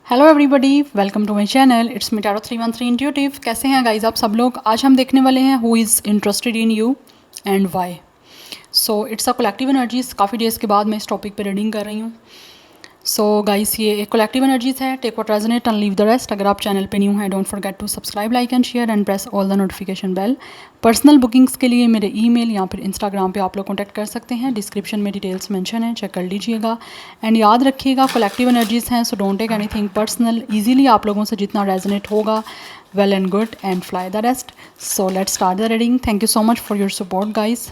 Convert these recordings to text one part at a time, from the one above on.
Hello everybody, welcome to my channel. It's me tarot 313 intuitive. कैसे हैं guys आप सब लोग? आज हम देखने वाले हैं who is interested in you and why. So it's a collective energies. काफ़ी डेज़ के बाद मैं इस टॉपिक पे रीडिंग कर रही हूँ। सो गाइस, ये एक कलेक्टिव एनर्जीज है। Take what resonate and leave the rest. अगर आप चैनल पे न्यू हैं, don't forget to subscribe, like and share and press all the notification bell. Personal bookings के लिए मेरे ईमेल या फिर इंस्टाग्राम पे आप लोग कॉन्टैक्ट कर सकते हैं। डिस्क्रिप्शन में डिटेल्स मेंशन है, चेक कर लीजिएगा। एंड याद रखिएगा, कलेक्टिव एनर्जीज हैं, so don't take anything personal. Easily आप लोगों से जितना रेजोनेट होगा, well and good, and fly the rest. So let's start the reading. Thank you so much for your support guys.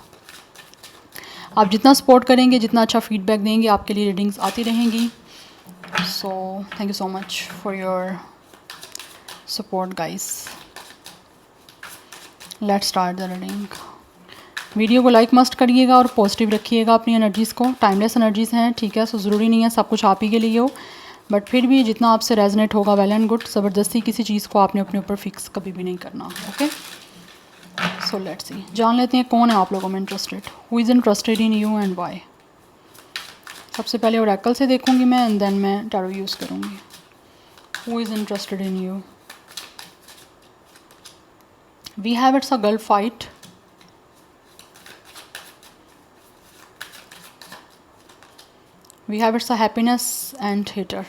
आप जितना सपोर्ट करेंगे, जितना अच्छा फीडबैक देंगे, आपके लिए रीडिंग्स आती रहेंगी। So thank you so much for your support guys. Let's start the reading. Video को लाइक मस्ट करिएगा और पॉजिटिव रखिएगा अपनी एनर्जीज़ को। टाइमलेस एनर्जीज़ हैं, ठीक है। सो ज़रूरी नहीं है सब कुछ आप ही के लिए हो, बट फिर भी जितना आपसे रेजनेट होगा, वेल एंड गुड। ज़बरदस्ती किसी चीज़ को आपने अपने ऊपर फिक्स कभी भी नहीं करना, ओके। सो लेट्स सी, जान लेते हैं कौन है आप लोगों में interested, who is interested in you and why. सबसे पहले ओरेकल से देखूंगी मैं, एंड देन मैं टैरो यूज़ करूँगी। Who is interested in you? We have it's a Gulf fight. We have it's a happiness and hater.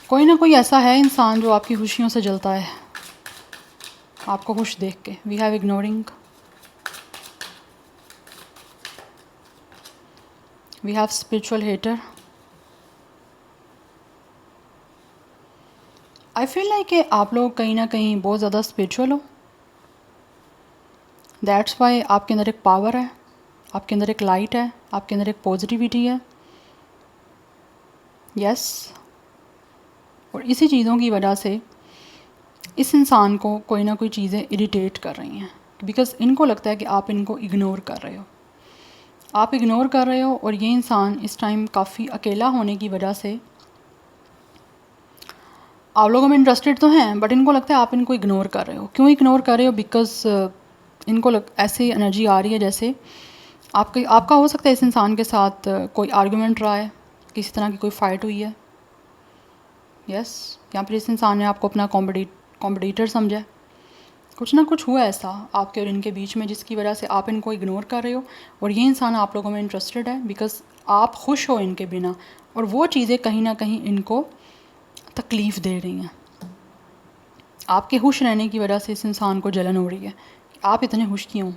कोई ना कोई ऐसा है इंसान जो आपकी खुशियों से जलता है, आपको खुश देख के। We have ignoring. We have spiritual hater. I feel like कि आप लोग कहीं ना कहीं बहुत ज़्यादा स्पिरिचुअल हो। That's why आपके अंदर एक पावर है, आपके अंदर एक लाइट है, आपके अंदर एक पॉजिटिविटी है। यस। और इसी चीज़ों की वजह से इस इंसान को कोई ना कोई चीज़ें इरिटेट कर रही हैं, बिकॉज़ इनको लगता है कि आप इनको इग्नोर कर रहे हो, आप इग्नोर कर रहे हो। और ये इंसान इस टाइम काफ़ी अकेला होने की वजह से आप लोगों में इंटरेस्टेड तो हैं, बट इनको लगता है आप इनको इग्नोर कर रहे हो। क्यों इग्नोर कर रहे हो? बिकॉज़ इनको ऐसी एनर्जी आ रही है जैसे आपका हो सकता है इस इंसान के साथ कोई आर्गुमेंट रहा है, किसी तरह की कोई फ़ाइट हुई है। यस। या फिर इस इंसान ने आपको अपना कॉम्पिटिटर समझा है। कुछ ना कुछ हुआ ऐसा आपके और इनके बीच में जिसकी वजह से आप इनको इग्नोर कर रहे हो। और ये इंसान आप लोगों में इंटरेस्टेड है बिकॉज़ आप खुश हो इनके बिना, और वो चीज़ें कहीं ना कहीं इनको तकलीफ़ दे रही हैं। आपके खुश रहने की वजह से इस इंसान को जलन हो रही है कि आप इतने खुश क्यों।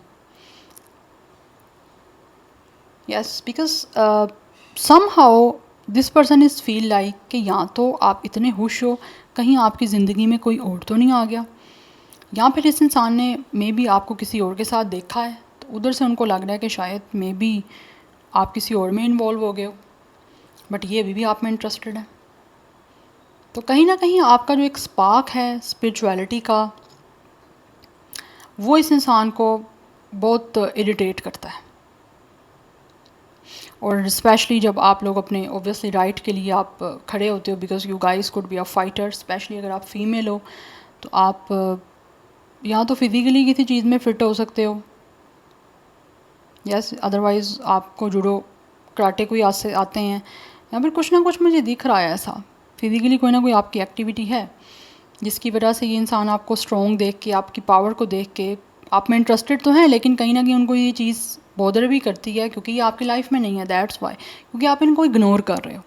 Yes, because somehow this person is feel like कि या तो आप इतने खुश हो, कहीं आपकी ज़िंदगी में कोई और तो नहीं आ गया, या फिर इस इंसान ने मे बी आपको किसी और के साथ देखा है, तो उधर से उनको लग रहा है कि शायद मे बी आप किसी और में इन्वॉल्व हो गए हो, बट ये अभी भी आप में इंटरेस्टेड है। तो कहीं ना कहीं आपका जो एक स्पार्क है स्पिरिचुअलिटी का, वो इस इंसान को बहुत इरिटेट करता है। और स्पेशली जब आप लोग अपने ऑब्वियसली राइट के लिए आप खड़े होते हो, because you guys could be a fighter. Specially अगर आप फीमेल हो तो आप या तो फिज़िकली किसी चीज़ में फ़िट हो सकते हो, यस, अदरवाइज़ आपको जुडो कराटे कोई आते हैं, या फिर कुछ ना कुछ मुझे दिख रहा है ऐसा फिज़िकली कोई ना कोई आपकी एक्टिविटी है जिसकी वजह से ये इंसान आपको स्ट्रॉन्ग देख के, आपकी पावर को देख के आप में इंटरेस्टेड तो हैं, लेकिन कहीं ना कहीं उनको ये चीज़ बॉदर भी करती है क्योंकि ये आपकी लाइफ में नहीं है। दैट्स वाई, क्योंकि आप इनको इग्नोर कर रहे हो,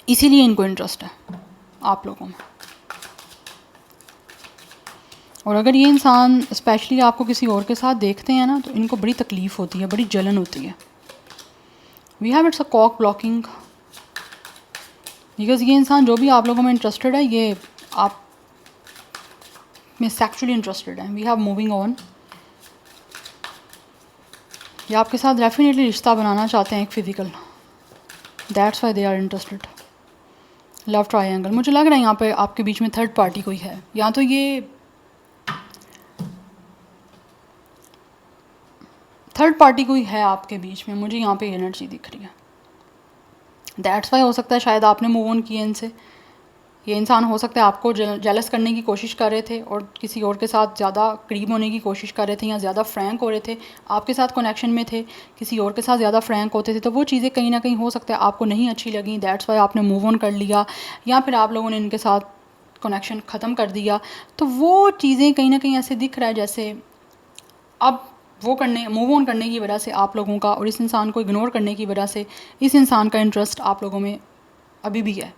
इसीलिए इनको इंटरेस्ट है आप लोगों में। और अगर ये इंसान स्पेशली आपको किसी और के साथ देखते हैं ना, तो इनको बड़ी तकलीफ़ होती है, बड़ी जलन होती है। We have it's a cock blocking, because ये इंसान जो भी आप लोगों में इंटरेस्टेड है, ये आप में सेक्सुअली इंटरेस्टेड है। वी हैव मूविंग ऑन, ये आपके साथ डेफिनेटली रिश्ता बनाना चाहते हैं एक physical. That's why they are interested. Love triangle, मुझे लग रहा है यहाँ पे आपके बीच में थर्ड पार्टी कोई है, या तो ये थर्ड पार्टी कोई है आपके बीच में, मुझे यहाँ पे एनर्जी दिख रही है। दैट्स वाई हो सकता है शायद आपने मूव ऑन किया इनसे, ये इंसान हो सकता है आपको जेलस करने की कोशिश कर रहे थे और किसी और के साथ ज़्यादा करीब होने की कोशिश कर रहे थे या ज़्यादा फ्रैंक हो रहे थे, आपके साथ कनेक्शन में थे, किसी और के साथ ज़्यादा फ्रैंक होते थे, तो वो चीज़ें कहीं ना कहीं हो सकता है आपको नहीं अच्छी लगी, दैट्स वाई आपने मूव ऑन कर लिया, या फिर आप लोगों ने इनके साथ कनेक्शन ख़त्म कर दिया। तो वो चीज़ें कहीं ना कहीं ऐसे दिख रहा है जैसे अब वो करने मूव ऑन करने की वजह से आप लोगों का और इस इंसान को इग्नोर करने की वजह से इस इंसान का इंटरेस्ट आप लोगों में अभी भी है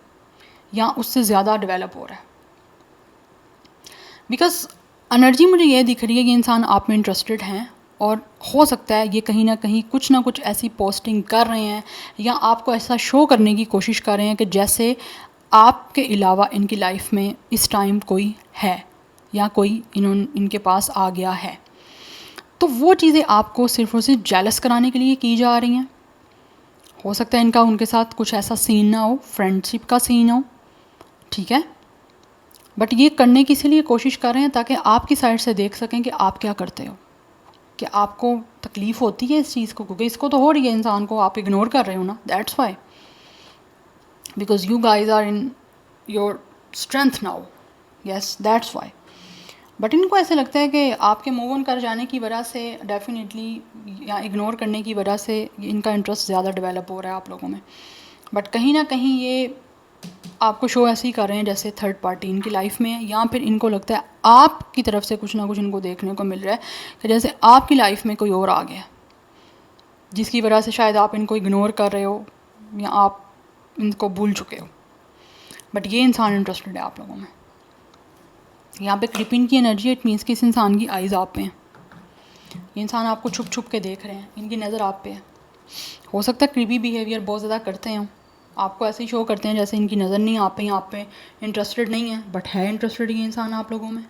या उससे ज़्यादा डेवलप हो रहा है। बिकॉज एनर्जी मुझे ये दिख रही है कि इंसान आप में इंटरेस्टेड हैं और हो सकता है ये कहीं ना कुछ ऐसी पोस्टिंग कर रहे हैं या आपको ऐसा शो करने की कोशिश कर रहे हैं कि जैसे आपके अलावा इनकी लाइफ में इस टाइम कोई है या कोई इनके पास आ गया है। तो वो चीज़ें आपको सिर्फ और सिर्फ जेलस कराने के लिए की जा रही हैं। हो सकता है इनका उनके साथ कुछ ऐसा सीन ना हो, फ्रेंडशिप का सीन हो, ठीक है, बट ये करने की इसीलिए कोशिश कर रहे हैं ताकि आपकी साइड से देख सकें कि आप क्या करते हो, कि आपको तकलीफ़ होती है इस चीज़ को, क्योंकि इसको तो हो रही है इंसान को, आप इग्नोर कर रहे हो ना, that's why, because you guys are in your strength now, yes that's why. But इनको ऐसे लगता है कि आपके मूव ऑन कर जाने की वजह से डेफिनेटली या इग्नोर करने की वजह से इनका इंटरेस्ट ज़्यादा डेवलप हो रहा है आप लोगों में। बट कहीं ना कहीं ये आपको शो ऐसे ही कर रहे हैं जैसे थर्ड पार्टी इनकी लाइफ में है, या फिर इनको लगता है आपकी तरफ से कुछ ना कुछ इनको देखने को मिल रहा है कि जैसे आपकी लाइफ में कोई और आ गया, जिसकी वजह से शायद आप इनको इग्नोर कर रहे हो या आप इनको भूल चुके हो। बट ये इंसान इंटरेस्टेड है आप लोगों में। यहाँ पे क्रिपिन की एनर्जी, इट मीन्स कि इस इंसान की आइज़ आप पे हैं, ये इंसान आपको छुप छुप के देख रहे हैं, इनकी नज़र आप पे है। हो सकता है क्रिपी बिहेवियर बहुत ज़्यादा करते हैं, आपको ऐसे ही शो करते हैं जैसे इनकी नज़र नहीं आप पे इंटरेस्टेड नहीं है, बट है इंटरेस्टेड ये इंसान आप लोगों में।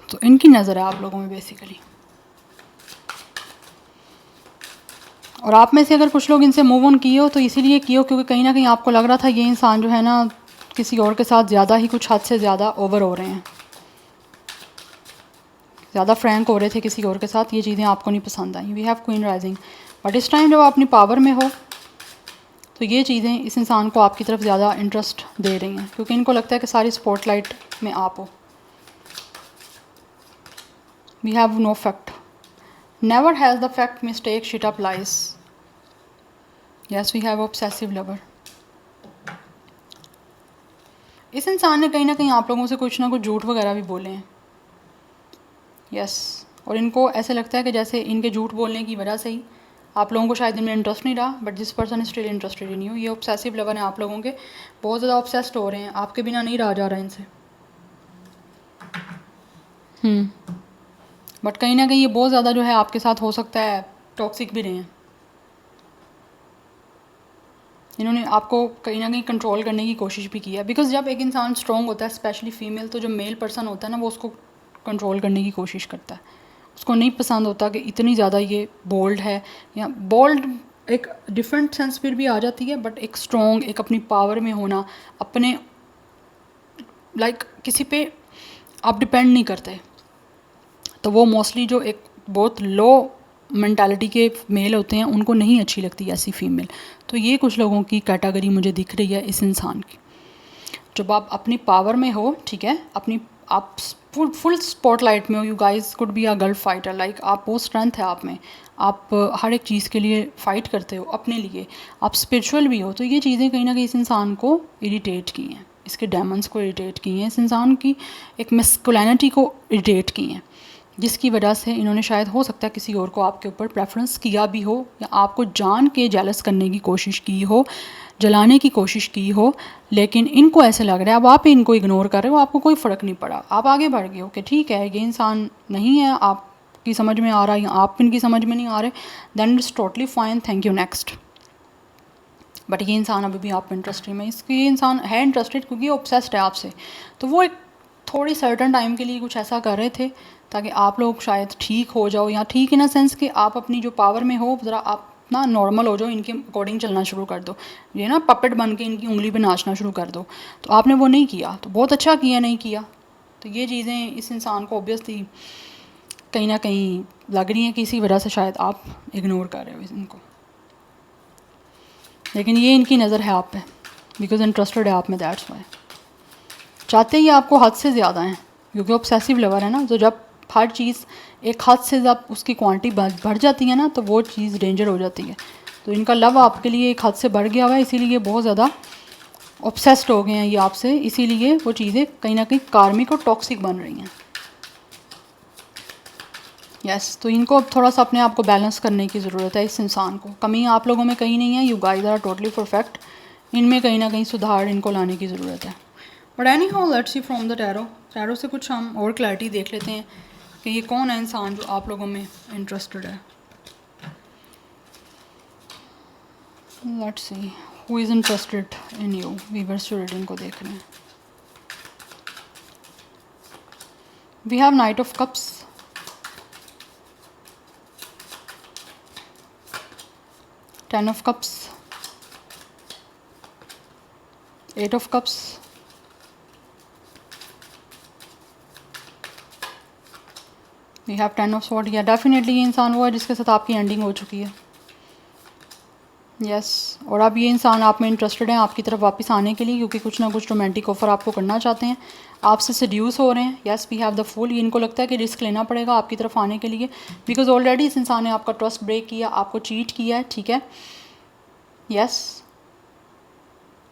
तो इनकी नज़र है आप लोगों में बेसिकली। और आप में से अगर कुछ लोग इनसे मूव ऑन किए हो तो इसीलिए किए हो क्योंकि कहीं ना कहीं आपको लग रहा था ये इंसान जो है ना किसी और के साथ ज़्यादा ही कुछ हद से ज़्यादा ओवर हो रहे हैं, ज़्यादा फ्रैंक हो रहे थे किसी और के साथ, ये चीज़ें आपको नहीं पसंद आई। We have queen rising, but इस टाइम जब आप अपनी पावर में हो तो ये चीज़ें इस इंसान को आपकी तरफ ज़्यादा इंटरेस्ट दे रही हैं क्योंकि इनको लगता है कि सारी स्पॉटलाइट में आप हो। We have no fact, never has the fact mistake shit up lies, yes we have obsessive lover. इस इंसान ने कहीं ना कहीं आप लोगों से कुछ ना कुछ झूठ वगैरह भी बोले हैं, यस और इनको ऐसे लगता है कि जैसे इनके झूठ बोलने की वजह से ही आप लोगों को शायद इनमें इंटरेस्ट नहीं रहा, but this person still interested in you. ये ऑब्सेसिव लवर हैं आप लोगों के, बहुत ज़्यादा ऑब्सेस्ड हो रहे हैं, आपके बिना नहीं रहा जा रहा इनसे। बट कहीं ना कहीं ये बहुत ज़्यादा जो है आपके साथ हो सकता है टॉक्सिक भी रहे हैं, इन्होंने आपको कहीं ना कहीं कंट्रोल करने की कोशिश भी की है। बिकॉज जब एक इंसान स्ट्रॉन्ग होता है स्पेशली फीमेल, तो जो मेल पर्सन होता है ना वो उसको कंट्रोल करने की कोशिश करता है, उसको नहीं पसंद होता कि इतनी ज़्यादा ये बोल्ड है, या बोल्ड एक डिफरेंट सेंस फिर भी आ जाती है, बट एक स्ट्रॉन्ग, एक अपनी पावर में होना, अपने लाइक किसी पे आप डिपेंड नहीं करते, तो वो मोस्टली जो एक बहुत लो मेंटालिटी के मेल होते हैं उनको नहीं अच्छी लगती ऐसी फीमेल। तो ये कुछ लोगों की कैटेगरी मुझे दिख रही है इस इंसान की। जब आप अपनी पावर में हो, ठीक है, अपनी आप फुल स्पॉटलाइट में हो, you guys could be a girl fighter, like आप बहुत स्ट्रेंथ है आप में, आप हर एक चीज़ के लिए फ़ाइट करते हो अपने लिए, आप स्पिरिचुअल भी हो, तो ये चीज़ें कहीं ना कहीं इस इंसान को इरिटेट की हैं, इसके डेमंस को इरिटेट की हैं, इस इंसान की एक मैस्कुलिनिटी को इरिटेट की हैं, जिसकी वजह से इन्होंने शायद हो सकता है किसी और को आपके ऊपर प्रेफरेंस किया भी हो या आपको जान के जेलस करने की कोशिश की हो, जलाने की कोशिश की हो, लेकिन इनको ऐसे लग रहा है अब आप इनको इग्नोर कर रहे हो, आपको कोई फ़र्क नहीं पड़ा, आप आगे बढ़ गए हो कि ठीक है ये इंसान नहीं है आपकी समझ में आ रहा या आप इनकी समझ में नहीं आ रहे, than it's totally fine, thank you next. But ये इंसान अभी भी आप इंटरेस्टेड में, इसकी ये इंसान है इंटरेस्टेड क्योंकि ऑब्सेस्ड है आपसे, तो वो एक थोड़ी सर्टन टाइम के लिए कुछ ऐसा कर रहे थे ताकि आप लोग शायद ठीक हो जाओ, या ठीक इन अ सेंस कि आप अपनी जो पावर में हो ज़रा आप ना नॉर्मल हो जाओ, इनके अकॉर्डिंग चलना शुरू कर दो, ये ना पपेट बन के इनकी उंगली पे नाचना शुरू कर दो। तो आपने वो नहीं किया, तो बहुत अच्छा किया नहीं किया। तो ये चीज़ें इस इंसान को ऑब्वियसली कहीं ना कहीं लग रही हैं कि इसी वजह से शायद आप इग्नोर कर रहे हो इनको, लेकिन ये इनकी नज़र है आप पे बिकॉज इंटरेस्टेड है आप में, दैट्स वाई। चाहते ही आपको हद से ज़्यादा हैं, क्योंकि ऑब्सेसिव लवर है ना, तो जब हर चीज़ एक हद से जब उसकी क्वांटिटी बढ़ जाती है ना, तो वो चीज़ डेंजर हो जाती है। तो इनका लव आपके लिए एक हद से बढ़ गया हुआ है, इसीलिए बहुत ज़्यादा ऑब्सेस्ड हो गए हैं ये आपसे, इसीलिए वो चीज़ें कहीं ना कहीं कार्मिक और टॉक्सिक बन रही हैं। यस तो इनको अब थोड़ा सा अपने आप को बैलेंस करने की ज़रूरत है। इस इंसान को कमी आप लोगों में कहीं नहीं है, you guys are totally perfect. इनमें कहीं ना कहीं सुधार इनको लाने की ज़रूरत है। But any how let's see from the tarot से कुछ हम और क्लैरिटी देख लेते हैं कि ये कौन है इंसान जो आप लोगों में इंटरेस्टेड है। Let's see who is interested in you. Viewers जो रीडिंग को देख रहे हैं, we have knight of cups, ten of cups, eight of cups, we have ten of sword. या डेफिनेटली ये इंसान वो है जिसके साथ आपकी एंडिंग हो चुकी है। यस और अब ये इंसान आप में इंटरेस्टेड है आपकी तरफ वापस आने के लिए, क्योंकि कुछ ना कुछ रोमांटिक ऑफर आपको करना चाहते हैं, आपसे सेड्यूस हो रहे हैं। Yes we have the fool. इनको लगता है कि रिस्क लेना पड़ेगा आपकी तरफ आने के लिए, बिकॉज ऑलरेडी इस इंसान ने आपका ट्रस्ट ब्रेक किया, आपको चीट किया है, ठीक है। यस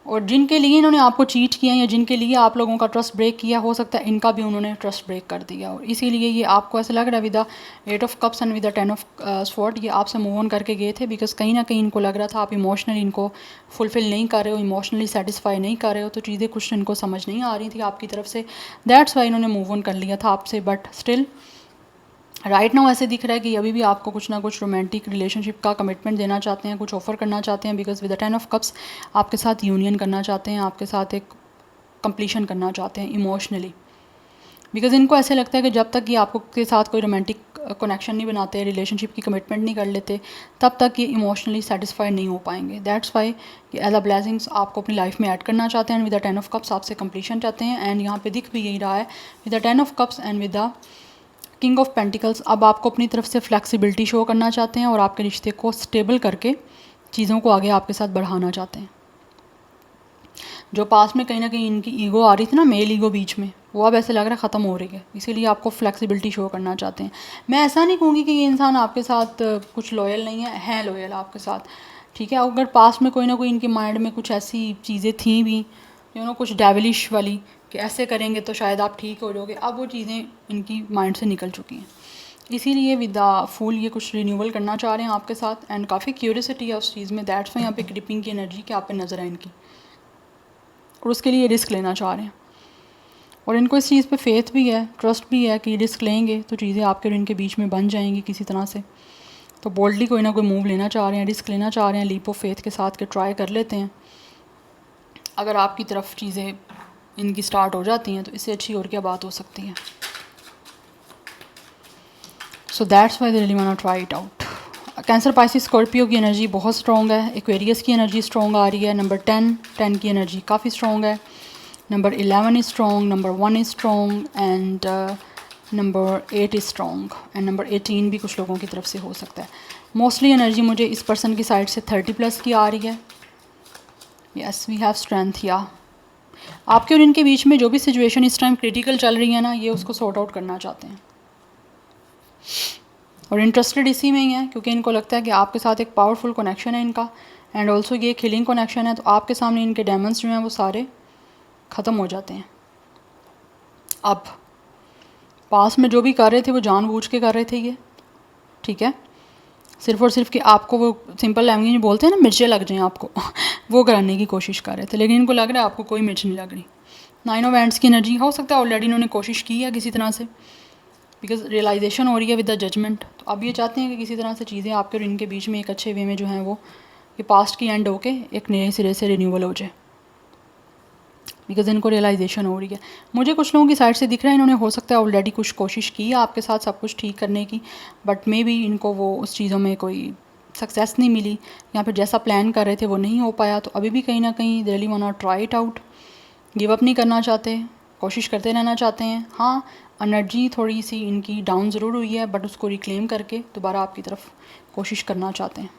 और जिनके लिए इन्होंने आपको चीट किया या जिनके लिए आप लोगों का ट्रस्ट ब्रेक किया, हो सकता है इनका भी उन्होंने ट्रस्ट ब्रेक कर दिया, और इसीलिए ये आपको ऐसा लग रहा है with the eight of cups and with the ten of sword ये आपसे मूव ऑन करके गए थे, बिकॉज कहीं ना कहीं इनको लग रहा था आप इमोशनली इनको फुलफिल नहीं कर रहे हो, इमोशनली सेटिस्फाई नहीं कर रहे हो, तो चीज़ें कुछ इनको समझ नहीं आ रही थी आपकी तरफ से, दैट्स वाई इन्होंने मूव ऑन कर लिया था आपसे। बट स्टिल राइट नाउ ऐसे दिख रहा है कि अभी भी आपको कुछ ना कुछ रोमांटिक रिलेशनशिप का कमिटमेंट देना चाहते हैं, कुछ ऑफर करना चाहते हैं, because with the ten of cups आपके साथ यूनियन करना चाहते हैं, आपके साथ एक कंप्लीशन करना चाहते हैं इमोशनली, बिकॉज इनको ऐसे लगता है कि जब तक ये आपको के साथ कोई रोमांटिक कनेक्शन नहीं बनाते, रिलेशनशिप की कमिटमेंट नहीं कर लेते, तब तक ये इमोशनली सेटिस्फाइड नहीं हो पाएंगे। That's why as a blessings आपको अपनी लाइफ में ऐड करना चाहते हैं, with the ten of cups आपसे कंप्लीशन चाहते हैं। एंड यहाँ पे दिख भी यही रहा है with the ten of cups and with the king of pentacles, अब आपको अपनी तरफ से फ्लेक्सिबिलिटी शो करना चाहते हैं और आपके रिश्ते को स्टेबल करके चीज़ों को आगे आपके साथ बढ़ाना चाहते हैं। जो पास में कहीं ना कहीं इनकी ईगो आ रही थी ना, मेल ईगो बीच में, वो अब ऐसे लग रहा है ख़त्म हो रही है, इसीलिए आपको फ्लेक्सिबिलिटी शो करना चाहते हैं। मैं ऐसा नहीं कहूँगी कि ये इंसान आपके साथ कुछ लॉयल नहीं है लॉयल आपके साथ, ठीक है। अगर पास में कोई ना कोई इनके माइंड में कुछ ऐसी चीज़ें थी भी, कुछ डेविलिश वाली कि ऐसे करेंगे तो शायद आप ठीक हो जाओगे, अब वो चीज़ें इनकी माइंड से निकल चुकी हैं, इसीलिए विद द फूल ये कुछ रिन्यूअल करना चाह रहे हैं आपके साथ। एंड काफ़ी क्यूरियोसिटी है उस चीज़ में, दैट्स वाई यहाँ पे क्रिपिंग की एनर्जी क्या आप पे नज़र है इनकी, और उसके लिए रिस्क लेना चाह रहे हैं। और इनको इस चीज़ पे फेथ भी है, ट्रस्ट भी है कि रिस्क लेंगे तो चीज़ें आपके और इनके बीच में बन जाएंगी किसी तरह से, तो बोल्डली कोई ना कोई मूव लेना चाह रहे हैं, रिस्क लेना चाह रहे हैं, लीप ऑफ फेथ के साथ के ट्राई कर लेते हैं। अगर आपकी तरफ चीज़ें इनकी स्टार्ट हो जाती हैं तो इससे अच्छी और क्या बात हो सकती है। So that's why they really want to try it out. Cancer, Pisces, Scorpio की एनर्जी बहुत स्ट्रॉन्ग है, एक्वेरियस की एनर्जी स्ट्रॉन्ग आ रही है, नंबर 10 की एनर्जी काफ़ी स्ट्रॉन्ग है, number 11 is strong, number 1 is strong and number 8 is strong and number 18 भी कुछ लोगों की तरफ से हो सकता है। मोस्टली एनर्जी मुझे इस पर्सन की साइड से 30+ की आ रही है। Yes we have strength. या आपके और इनके बीच में जो भी सिचुएशन इस टाइम क्रिटिकल चल रही है ना, ये उसको सॉर्ट आउट करना चाहते हैं और इंटरेस्टेड इसी में ही है, क्योंकि इनको लगता है कि आपके साथ एक पावरफुल कनेक्शन है इनका, एंड ऑल्सो ये हिलिंग कनेक्शन है, तो आपके सामने इनके डेमंस जो हैं वो सारे ख़त्म हो जाते हैं। अब पास में जो भी कर रहे थे वो जानबूझ के कर रहे थे ये, ठीक है, सिर्फ और सिर्फ कि आपको वो सिंपल लैंग्वेज में बोलते हैं ना, मिर्चें लग जाएं आपको वो कराने की कोशिश कर रहे थे, लेकिन इनको लग रहा है आपको कोई मिर्च नहीं लग रही। 9 ऑफ वैंड्स की एनर्जी, हो सकता है ऑलरेडी इन्होंने कोशिश की है किसी तरह से, बिकॉज रियलाइजेशन हो रही है विद द जजमेंट, तो अब ये चाहते हैं कि किसी तरह से चीज़ें आपके और इनके बीच में एक अच्छे वे में जो हैं वो ये पास्ट की एंड होके एक नए सिरे से रिन्यूअल हो जाए, बिकॉज इनको रियलाइजेशन हो रही है। मुझे कुछ लोगों की साइड से दिख रहा है इन्होंने हो सकता है ऑलरेडी कुछ कोशिश की है आपके साथ सब कुछ ठीक करने की, बट मे बी इनको वो उस चीज़ों में कोई सक्सेस नहीं मिली, या फिर जैसा प्लान कर रहे थे वो नहीं हो पाया, तो अभी भी कहीं ना कहीं they really want to try it out, give up नहीं करना चाहते, कोशिश करते रहना चाहते हैं। हाँ एनर्जी थोड़ी सी इनकी डाउन ज़रूर हुई है, बट उसको रिक्लेम करके दोबारा आपकी तरफ कोशिश करना चाहते हैं।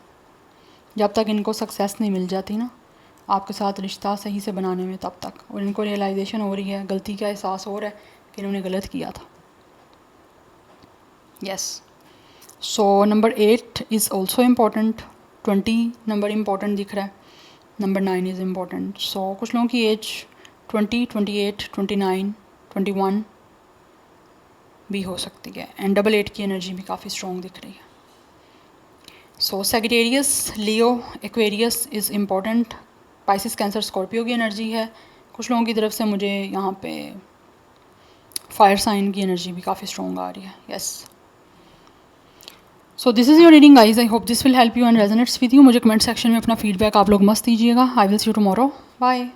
जब तक इनको सक्सेस नहीं मिल जाती ना, आपके साथ रिश्ता सही से बनाने में तब तक, और इनको रियलाइजेशन हो रही है, गलती का एहसास हो रहा है कि इन्होंने गलत किया था। Yes, so number 8 is also important. 20 number important दिख रहा है, नंबर 9 इज़ इम्पॉर्टेंट। सो कुछ लोगों की एज 20, 28, 29, 21 भी हो सकती है, एंड डबल 8 की एनर्जी भी काफ़ी स्ट्रॉन्ग दिख रही है। So Sagittarius, Leo, Aquarius is important. Pisces, Cancer, Scorpio की एनर्जी है। कुछ लोगों की तरफ से मुझे यहाँ पे फायर साइन की एनर्जी भी काफ़ी स्ट्रॉन्ग आ रही है। Yes, so this is your reading guys. I hope this will help you and resonates with you. मुझे कमेंट सेक्शन में अपना फीडबैक आप लोग मस्त दीजिएगा। I will see you tomorrow. Bye.